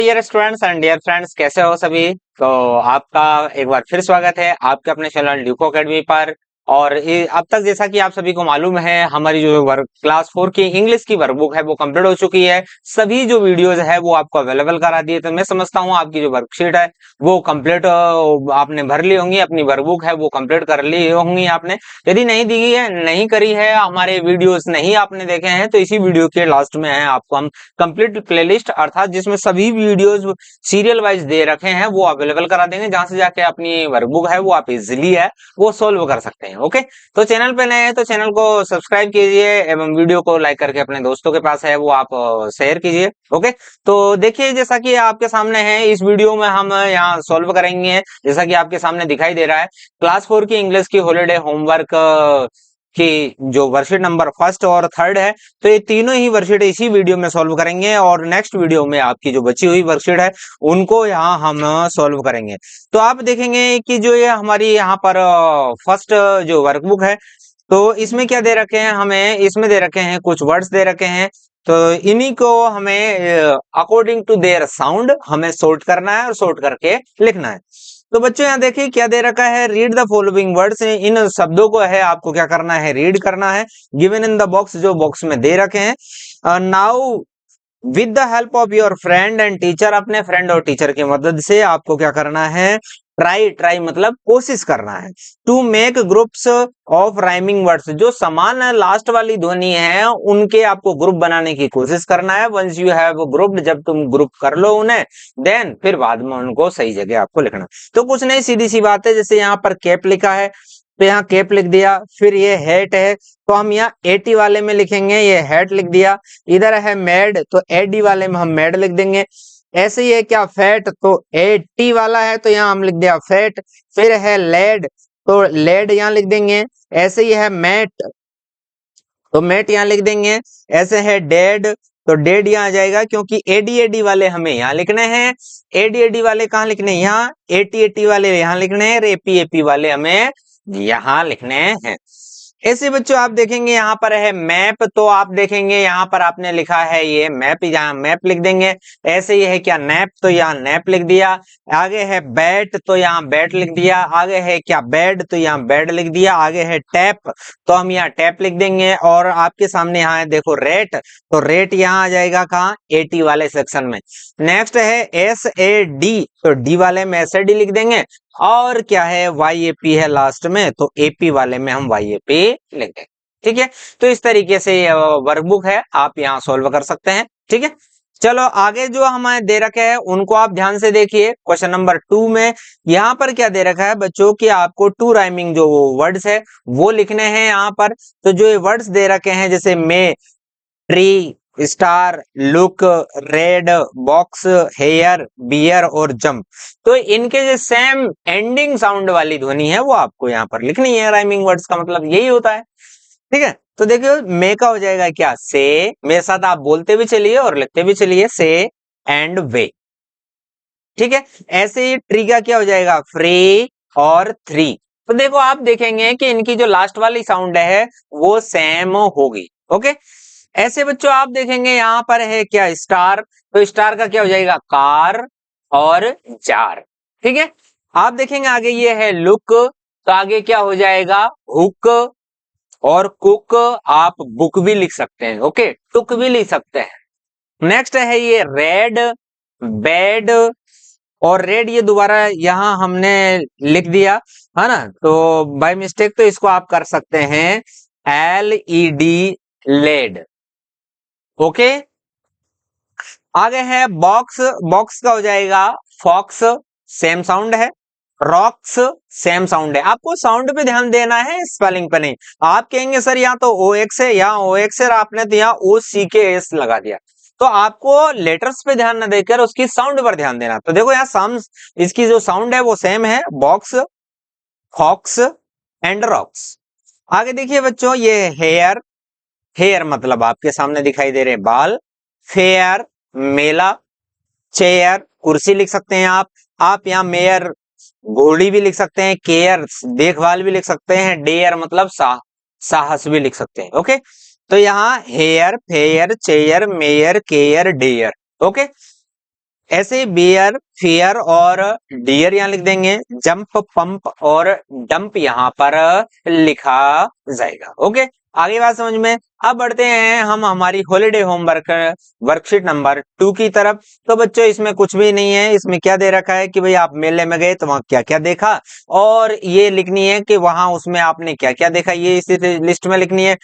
Dear students and dear friends, कैसे हो सभी। तो आपका एक बार फिर स्वागत है आपके अपने चैनल ड्यूको एकेडमी पर। और अब तक जैसा कि आप सभी को मालूम है, हमारी जो वर्क क्लास 4 की इंग्लिश की वर्कबुक है वो कंप्लीट हो चुकी है। सभी जो वीडियोज है वो आपको अवेलेबल करा दिए। तो मैं समझता हूँ आपकी जो वर्कशीट है वो कंप्लीट आपने भर ली होंगी, अपनी वर्कबुक है वो कंप्लीट कर ली होंगी आपने। यदि नहीं दी है, नहीं करी है, हमारे वीडियोस नहीं आपने देखे हैं, तो इसी वीडियो के लास्ट में है आपको हम कंप्लीट प्लेलिस्ट अर्थात जिसमें सभी वीडियोस सीरियल वाइज दे रखे हैं वो अवेलेबल करा देंगे, जहां से जाके अपनी वर्कबुक है वो आप इजिली है वो सोल्व कर सकते हैं। ओके, तो चैनल पे नए हैं तो चैनल को सब्सक्राइब कीजिए एवं वीडियो को लाइक करके अपने दोस्तों के पास है वो आप शेयर कीजिए। ओके, तो देखिए जैसा कि आपके सामने है इस वीडियो में हम यहाँ सोल्व करेंगे। जैसा कि आपके सामने दिखाई दे रहा है, क्लास 4 की इंग्लिश की हॉलीडे होमवर्क की जो वर्कशीट नंबर फर्स्ट और थर्ड है, तो ये तीनों ही वर्कशीट इसी वीडियो में सॉल्व करेंगे और नेक्स्ट वीडियो में आपकी जो बची हुई वर्कशीट है उनको यहाँ हम सॉल्व करेंगे। तो आप देखेंगे कि जो ये हमारी यहाँ पर फर्स्ट जो वर्कबुक है, तो इसमें क्या दे रखे हैं, हमें इसमें दे रखे हैं कुछ वर्ड्स दे रखे हैं। तो इन्हीं को हमें अकॉर्डिंग टू देयर साउंड हमें सॉर्ट करना है और सॉर्ट करके लिखना है। तो बच्चों यहाँ देखिए क्या दे रखा है, रीड द फॉलोइंग वर्ड्स। इन शब्दों को है आपको क्या करना है, रीड करना है। गिवन इन द बॉक्स, जो बॉक्स में दे रखे हैं। Now with the help of your friend and teacher, अपने फ्रेंड और टीचर की मदद से आपको क्या करना है, ट्राई, ट्राई मतलब कोशिश करना है। To make groups of rhyming words, जो समान लास्ट वाली ध्वनि है उनके आपको ग्रुप बनाने की कोशिश करना है। वंस यू हैव ग्रुप्ड, जब तुम ग्रुप कर लो उन्हें, देन फिर बाद में उनको सही जगह आपको लिखना। तो कुछ नहीं, सीधी सी बात है। जैसे यहाँ पर कैप लिखा है तो यहाँ कैप लिख दिया, फिर ये हैट है तो हम यहाँ एटी वाले में लिखेंगे, ये हैट लिख दिया। इधर है मैड तो एडी वाले में हम मैड लिख देंगे। ऐसे ही है क्या, फैट, तो एटी वाला है तो यहाँ हम लिख दिया फैट। फिर है लेड तो लेड यहाँ लिख देंगे। ऐसे ही है मैट तो मैट यहाँ लिख देंगे। ऐसे है डेड तो डेड यहाँ आ जाएगा, क्योंकि एडी एडी वाले हमें यहाँ लिखने हैं। एडी एडी वाले कहाँ लिखने हैं, यहाँ। एटी एटी वाले यहाँ लिखने हैं, एपी एपी वाले हमें यहाँ लिखने हैं। ऐसे बच्चों आप देखेंगे यहाँ पर है मैप, तो आप देखेंगे यहाँ पर आपने लिखा है ये मैप, यहाँ मैप लिख देंगे। ऐसे ही है क्या, नैप, तो यहाँ नैप लिख दिया। आगे है बैट तो यहाँ बैट लिख दिया। आगे है क्या, बेड, तो यहाँ बेड लिख दिया। आगे है टैप तो हम यहाँ टैप लिख देंगे। और आपके सामने यहाँ है देखो रेट, तो रेट यहाँ आ जाएगा कहाँ, एटी वाले सेक्शन में। नेक्स्ट है एस ए डी तो डी वाले में एस ए डी लिख देंगे। और क्या है, वाई ए पी है लास्ट में, तो एपी वाले में हम वाई ए पी लिख देंगे। ठीक है, तो इस तरीके से वर्कबुक है आप यहाँ सोल्व कर सकते हैं। ठीक है, चलो आगे जो हमें दे रखे हैं उनको आप ध्यान से देखिए। क्वेश्चन नंबर 2 में यहाँ पर क्या दे रखा है बच्चों की, आपको टू राइमिंग जो वर्ड्स है वो लिखने हैं यहाँ पर। तो जो ये वर्ड्स दे रखे हैं जैसे may, tree, star, look, red, box, hair, bear और जंप, तो इनके जो सेम एंडिंग साउंड वाली ध्वनि है वो आपको यहाँ पर लिखनी है। राइमिंग वर्ड्स का मतलब यही होता है। ठीक है, तो देखियो मे का हो जाएगा क्या, से। मेरे साथ आप बोलते भी चलिए और लिखते भी चलिए, से एंड वे। ठीक है, ऐसे ही ट्री का क्या हो जाएगा, फ्री और थ्री। तो देखो आप देखेंगे कि इनकी जो लास्ट वाली साउंड है वो सेम होगी। ओके, ऐसे बच्चों आप देखेंगे यहाँ पर है क्या, स्टार, तो स्टार का क्या हो जाएगा, कार और जार। ठीक है, आप देखेंगे आगे ये है लुक, तो आगे क्या हो जाएगा, हुक और कुक। आप बुक भी लिख सकते हैं, ओके, टुक भी लिख सकते हैं। नेक्स्ट है ये रेड, बेड और रेड, ये दोबारा यहाँ हमने लिख दिया है ना, तो बाय मिस्टेक, तो इसको आप कर सकते हैं L E D, led. Okay, आगे है बॉक्स, बॉक्स का हो जाएगा फॉक्स, सेम साउंड है। रॉक्स, सेम साउंड है। आपको साउंड पे ध्यान देना है, स्पेलिंग पे नहीं। आप कहेंगे सर यहाँ तो ओ एक्स है, यहाँ ओ एक्स है, आपने तो यहाँ ओ सी के एस लगा दिया। तो आपको लेटर्स पे ध्यान न देकर उसकी साउंड पर ध्यान देना। तो देखो यहाँ साउंड, इसकी जो साउंड है वो सेम है, बॉक्स, फॉक्स एंड रॉक्स। आगे देखिए बच्चों ये हेयर, हेयर मतलब आपके सामने दिखाई दे रहे बाल। फेयर, मेला। चेयर, कुर्सी लिख सकते हैं आप यहाँ मेयर, घोड़ी भी लिख सकते हैं। केयर, देखभाल भी लिख सकते हैं। डेयर मतलब साहस भी लिख सकते हैं। ओके, तो यहाँ hair, fair, chair, mayor, care, dare. Okay, ऐसे ही बियर, फेयर और डियर यहाँ लिख देंगे, जंप, पंप और डंप यहाँ पर लिखा जाएगा। ओके, आगे बात समझ में। अब बढ़ते हैं हम हमारी हॉलीडे होमवर्क वर्कशीट नंबर 2 की तरफ। तो बच्चों इसमें कुछ भी नहीं है, इसमें क्या दे रखा है कि भाई आप मेले में गए तो वहां क्या क्या देखा, और ये लिखनी है कि वहां उसमें आपने क्या क्या देखा, ये इस लिस्ट में लिखनी है।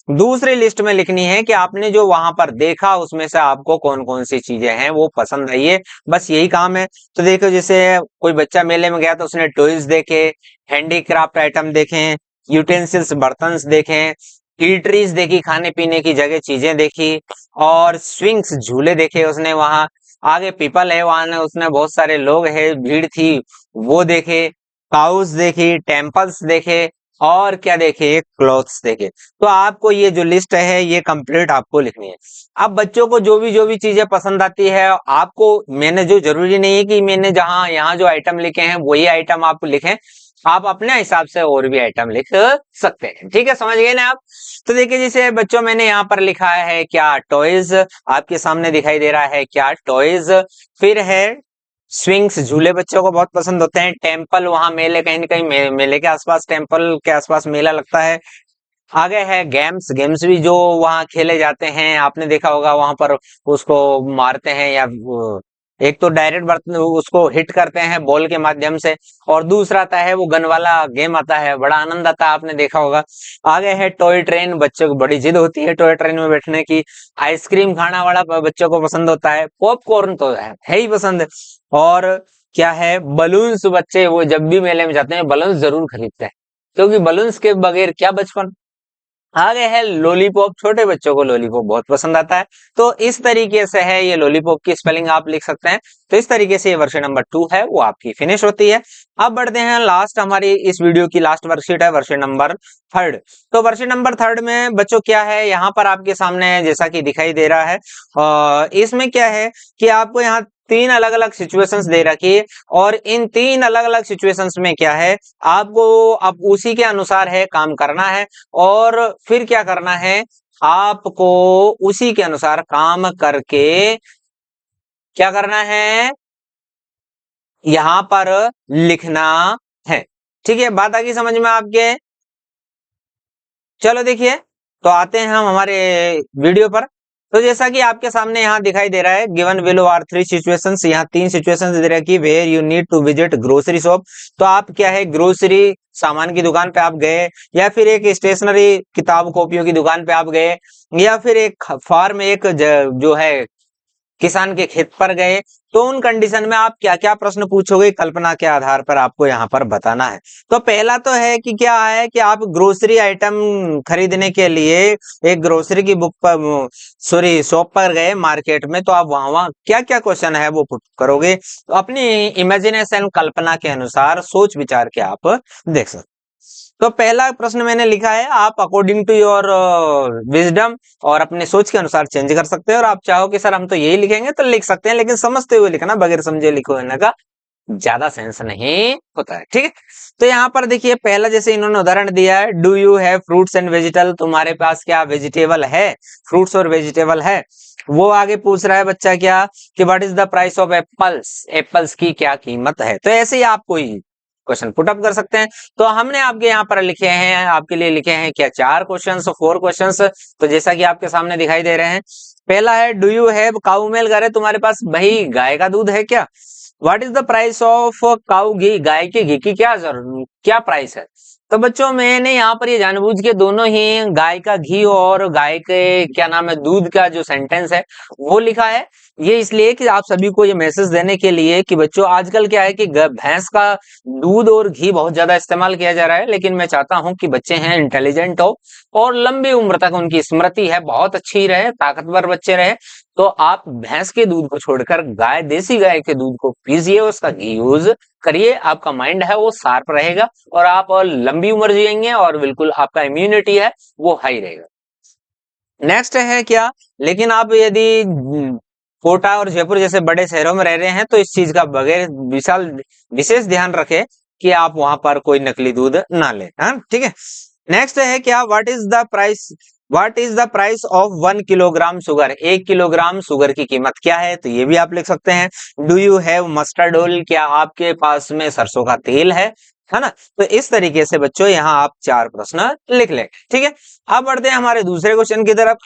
दूसरी लिस्ट में लिखनी है कि आपने जो वहां पर देखा उसमें से आपको कौन कौन सी चीजें हैं वो पसंद आई है, बस यही काम है। तो देखो जैसे कोई बच्चा मेले में गया तो उसने टॉयज देखे, हैंडीक्राफ्ट आइटम देखे, यूटेंसिल्स बर्तन देखे, ईटरीज देखी, खाने पीने की जगह चीजें देखी, और स्विंग्स झूले देखे उसने वहां। आगे पीपल है वहां, उसने बहुत सारे लोग है, भीड़ थी वो देखे, काउस देखी, टेम्पल्स देखे, और क्या देखे, क्लॉथ्स देखे। तो आपको ये जो लिस्ट है ये कंप्लीट आपको लिखनी है। अब बच्चों को जो भी चीजें पसंद आती है आपको, मैंने जो जरूरी नहीं है कि मैंने जहां यहाँ जो आइटम लिखे हैं वही आइटम आप लिखें, आप अपने हिसाब से और भी आइटम लिख सकते हैं। ठीक है, समझ गए ना आप। तो देखिए जैसे बच्चों मैंने यहाँ पर लिखा है क्या, टॉयज, आपके सामने दिखाई दे रहा है क्या, टॉयज। फिर है स्विंग्स, झूले बच्चों को बहुत पसंद होते हैं। टेम्पल, वहां मेले, कहीं ना कहीं मेले के आसपास, टेम्पल के आसपास मेला लगता है। आगे है गेम्स, गेम्स भी जो वहां खेले जाते हैं, आपने देखा होगा वहां पर उसको मारते हैं, या एक तो डायरेक्ट बर्तन उसको हिट करते हैं बॉल के माध्यम से, और दूसरा आता है वो गन वाला गेम आता है, बड़ा आनंद आता है, आपने देखा होगा। आगे है टॉय ट्रेन, बच्चों को बड़ी जिद होती है टॉय ट्रेन में बैठने की। आइसक्रीम खाना बड़ा बच्चों को पसंद होता है। पॉपकॉर्न तो है ही पसंद। और क्या है, बलून्स, बच्चे वो जब भी मेले में जाते हैं बलून्स जरूर खरीदते हैं, क्योंकि बलून्स के बगैर क्या बचपन। आगे है लॉलीपॉप, छोटे बच्चों को लॉलीपॉप बहुत पसंद आता है। तो इस तरीके से है, ये लॉलीपॉप की स्पेलिंग आप लिख सकते हैं। तो इस तरीके से ये वर्कशीट नंबर 2 है वो आपकी फिनिश होती है। अब बढ़ते हैं लास्ट, हमारी इस वीडियो की लास्ट वर्कशीट है वर्कशीट नंबर 3। तो वर्कशीट नंबर 3 में बच्चों क्या है, यहाँ पर आपके सामने जैसा कि दिखाई दे रहा है, इसमें क्या है कि आपको यहाँ 3 अलग अलग सिचुएशंस दे रखी है, और इन 3 अलग अलग सिचुएशंस में क्या है, आपको अब उसी के अनुसार है काम करना है, और फिर क्या करना है, आपको उसी के अनुसार काम करके क्या करना है, यहां पर लिखना है। ठीक है, बात आ गई समझ में आपके। चलो देखिए, तो आते हैं हम हमारे वीडियो पर। तो जैसा कि आपके सामने यहाँ दिखाई दे रहा है, गिवन बिलो आर 3 सिचुएशंस, यहाँ 3 सिचुएशंस दे रखी, where you need to visit grocery shop. तो आप क्या है, ग्रोसरी सामान की दुकान पे आप गए, या फिर एक स्टेशनरी किताब कॉपियों की दुकान पे आप गए, या फिर एक फार्म, एक जो है किसान के खेत पर गए। तो उन कंडीशन में आप क्या क्या प्रश्न पूछोगे, कल्पना के आधार पर आपको यहाँ पर बताना है। तो पहला तो है कि क्या है कि आप ग्रोसरी आइटम खरीदने के लिए एक ग्रोसरी की बुक पर, सॉरी शॉप पर गए मार्केट में, तो आप वहां क्या क्या क्वेश्चन है वो पुट करोगे। तो अपनी इमेजिनेशन, कल्पना के अनुसार सोच विचार के आप देख सकते। तो पहला प्रश्न मैंने लिखा है, आप अकॉर्डिंग टू योर विजडम और अपने सोच के अनुसार चेंज कर सकते हैं, और आप चाहो कि सर हम तो यही लिखेंगे तो लिख सकते हैं, लेकिन समझते हुए लिखना, बगैर समझे लिखने का ज्यादा सेंस नहीं होता है। ठीक है, तो यहाँ पर देखिए पहला जैसे इन्होंने उदाहरण दिया है, do you have fruits and vegetable, तुम्हारे पास क्या वेजिटेबल है, फ्रूट्स और वेजिटेबल है। वो आगे पूछ रहा है बच्चा क्या, कि what is the price of apples, apples की क्या कीमत है। तो ऐसे ही आप कोई क्वेश्चन पुट अप कर सकते हैं। तो हमने आपके यहाँ पर लिखे हैं, आपके लिए लिखे हैं क्या, 4 क्वेश्चंस, 4 क्वेश्चंस। तो जैसा कि आपके सामने दिखाई दे रहे हैं, पहला है do you have cow milk, अरे तुम्हारे पास भाई गाय का दूध है क्या। What is the price of cow ghee, गाय के घी की क्या प्राइस है। तो बच्चों मैंने यहाँ पर ये जानबूझ के दोनों ही गाय का घी और गाय के क्या नाम है दूध का जो सेंटेंस है वो लिखा है। ये इसलिए कि आप सभी को ये मैसेज देने के लिए कि बच्चों आजकल क्या है कि भैंस का दूध और घी बहुत ज्यादा इस्तेमाल किया जा रहा है, लेकिन मैं चाहता हूं कि बच्चे हैं इंटेलिजेंट हो और लंबी उम्र तक उनकी स्मृति है बहुत अच्छी रहे, ताकतवर बच्चे रहे। तो आप भैंस के दूध को छोड़कर गाय, देसी गाय के दूध को पीजिए, उसका घी यूज करिए, आपका माइंड है वो शार्प रहेगा और आप लंबी उम्र जिएंगे, और बिल्कुल आपका इम्यूनिटी है वो हाई रहेगा। नेक्स्ट है क्या, लेकिन आप यदि कोटा और जयपुर जैसे बड़े शहरों में रह रहे हैं तो इस चीज का बगैर विशेष ध्यान रखें कि आप वहां पर कोई नकली दूध ना लें। हाँ ठीक है। नेक्स्ट है क्या, what is the price, what is the price of 1 kilogram sugar, 1 kilogram sugar की कीमत क्या है, तो ये भी आप लिख सकते हैं। Do you have mustard oil, क्या आपके पास में सरसों का तेल है ना। तो इस तरीके से बच्चों यहाँ आप 4 प्रश्न लिख लें, ठीक है। अब बढ़ते हैं हमारे दूसरे क्वेश्चन की तरफ।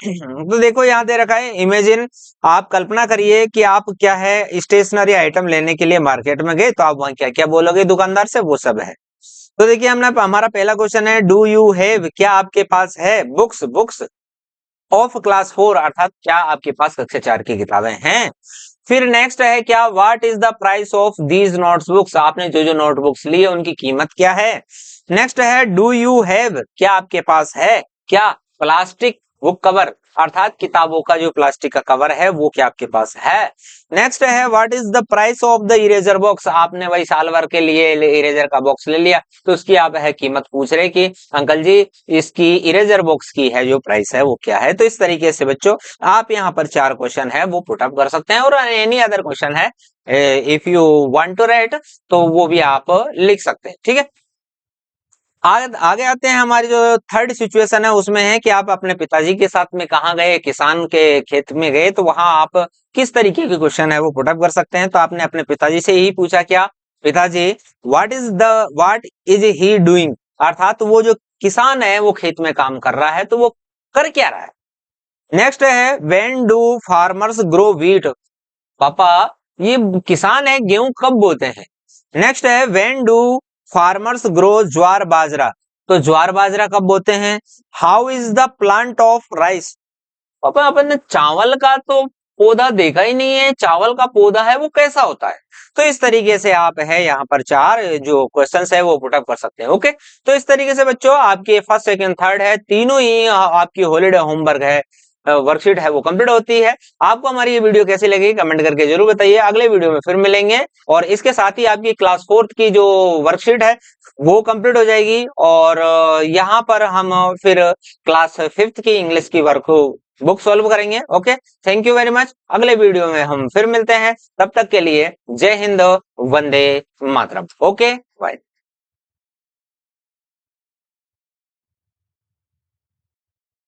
तो देखो यहाँ दे रखा है, इमेजिन, आप कल्पना करिए कि आप क्या है स्टेशनरी आइटम लेने के लिए मार्केट में गए, तो आप वहां क्या क्या बोलोगे दुकानदार से, वो सब है। तो देखिए हमने, हमारा पहला क्वेश्चन है, डू यू हैव, क्या आपके पास है बुक्स, बुक्स ऑफ क्लास 4, अर्थात क्या आपके पास कक्षा 4 की किताबें हैं। फिर नेक्स्ट है क्या, what is the price of these notebooks, आपने जो जो नोटबुक्स ली है उनकी कीमत क्या है। नेक्स्ट है, डू यू हैव, क्या आपके पास है क्या प्लास्टिक बुक कवर, अर्थात किताबों का जो प्लास्टिक का कवर है वो क्या आपके पास है। नेक्स्ट है, what is the price of the eraser box, आपने वही साल भर के लिए इरेजर का बॉक्स ले लिया, तो उसकी आप है कीमत पूछ रहे कि अंकल जी इसकी इरेजर बॉक्स की है जो प्राइस है वो क्या है। तो इस तरीके से बच्चों आप यहाँ पर 4 क्वेश्चन है वो पुट अप कर सकते हैं, और एनी अदर क्वेश्चन है if you want to write तो वो भी आप लिख सकते हैं, ठीक है। आगे आते हैं, हमारी जो थर्ड सिचुएशन है उसमें है कि आप अपने पिताजी के साथ में कहाँ गए, किसान के खेत में गए, तो वहां आप किस तरीके के क्वेश्चन है वो पुट अप कर सकते हैं। तो आपने अपने पिताजी से ही पूछा, क्या पिताजी व्हाट इज ही डूइंग, अर्थात वो जो किसान है वो खेत में काम कर रहा है, तो वो कर क्या रहा है। नेक्स्ट है, when do farmers grow wheat, पापा ये किसान है गेहूं कब बोते हैं। नेक्स्ट है, व्हेन डू फार्मर्स ग्रो ज्वार बाजरा, तो ज्वार बाजरा कब बोते हैं। How is the plant of rice, पापा अपन ने चावल का तो पौधा देखा ही नहीं है, चावल का पौधा है वो कैसा होता है। तो इस तरीके से आप है यहाँ पर 4 जो क्वेश्चंस है वो पुटअप कर सकते हैं, ओके। तो इस तरीके से बच्चों आपके फर्स्ट सेकंड थर्ड है तीनों ही आपकी हॉलीडे होमवर्क है, वर्कशीट है वो कंप्लीट होती है। आपको हमारी ये वीडियो कैसी लगी कमेंट करके जरूर बताइए, अगले वीडियो में फिर मिलेंगे। और इसके साथ ही आपकी क्लास 4th की जो वर्कशीट है वो कंप्लीट हो जाएगी, और यहाँ पर हम फिर क्लास 5th की इंग्लिश की वर्क बुक सॉल्व करेंगे, okay. Thank you very much, अगले वीडियो में हम फिर मिलते हैं, तब तक के लिए जय हिंद, वंदे मातरम, ओके बाय।